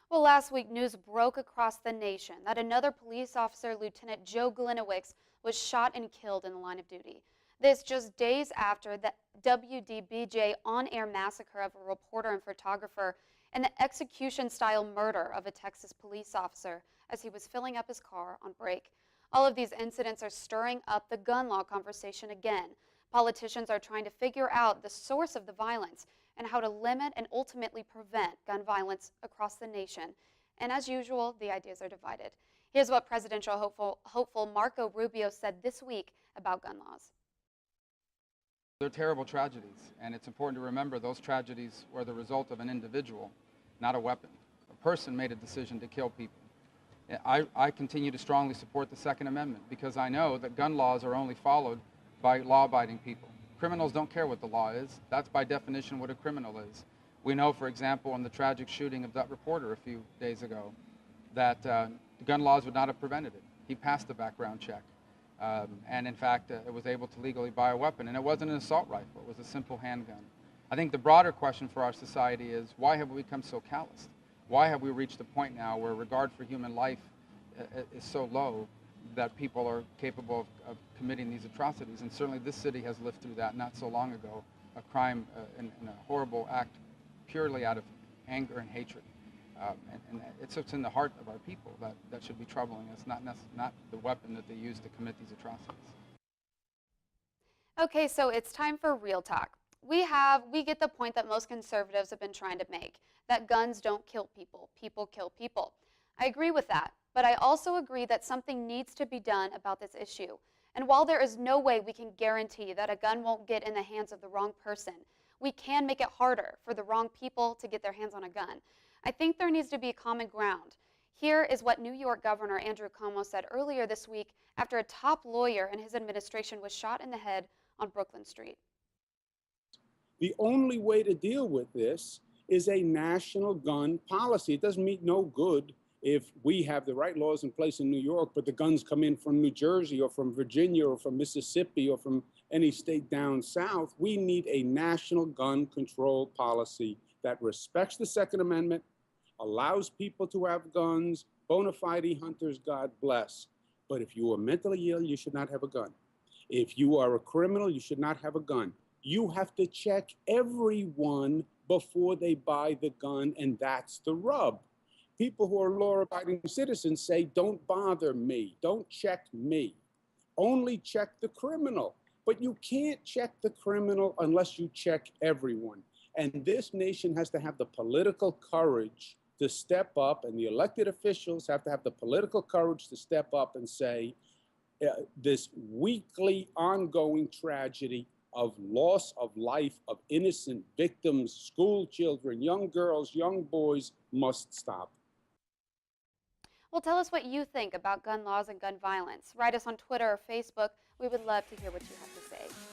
Well, last week, news broke across the nation that another police officer, Lieutenant Joe Glenowicz, was shot and killed in the line of duty. This just days after the WDBJ on-air massacre of a reporter and photographer and the execution-style murder of a Texas police officer as he was filling up his car on break. All of these incidents are stirring up the gun law conversation again. Politicians are trying to figure out the source of the violence and how to limit and ultimately prevent gun violence across the nation. And as usual, the ideas are divided. Here's what presidential hopeful Marco Rubio said this week about gun laws. They're terrible tragedies, and it's important to remember those tragedies were the result of an individual, not a weapon. A person made a decision to kill people. I continue to strongly support the Second Amendment because I know that gun laws are only followed by law-abiding people. Criminals don't care what the law is. That's by definition what a criminal is. We know, for example, in the tragic shooting of that reporter a few days ago, that gun laws would not have prevented it. He passed the background check. And in fact, it was able to legally buy a weapon. And it wasn't an assault rifle, it was a simple handgun. I think the broader question for our society is, why have we become so calloused? Why have we reached a point now where regard for human life is so low that people are capable of committing these atrocities? And certainly this city has lived through that not so long ago, a crime and a horrible act purely out of anger and hatred. And it's what's in the heart of our people that should be troubling us, not the weapon that they use to commit these atrocities. Okay, so it's time for real talk. We get the point that most conservatives have been trying to make, that guns don't kill people, people kill people. I agree with that, but I also agree that something needs to be done about this issue. And while there is no way we can guarantee that a gun won't get in the hands of the wrong person, we can make it harder for the wrong people to get their hands on a gun. I think there needs to be common ground. Here is what New York Governor Andrew Cuomo said earlier this week after a top lawyer in his administration was shot in the head on Brooklyn Street. The only way to deal with this is a national gun policy. It doesn't mean no good if we have the right laws in place in New York, but the guns come in from New Jersey or from Virginia or from Mississippi or from any state down south. We need a national gun control policy that respects the Second Amendment, allows people to have guns, bona fide hunters, God bless. But if you are mentally ill, you should not have a gun. If you are a criminal, you should not have a gun. You have to check everyone before they buy the gun, and that's the rub. People who are law-abiding citizens say, don't bother me, don't check me, only check the criminal. But you can't check the criminal unless you check everyone. And this nation has to have the political courage to step up, and the elected officials have to have the political courage to step up and say, this weekly ongoing tragedy of loss of life of innocent victims, school children, young girls, young boys, must stop. Well, tell us what you think about gun laws and gun violence. Write us on Twitter or Facebook. We would love to hear what you have to say.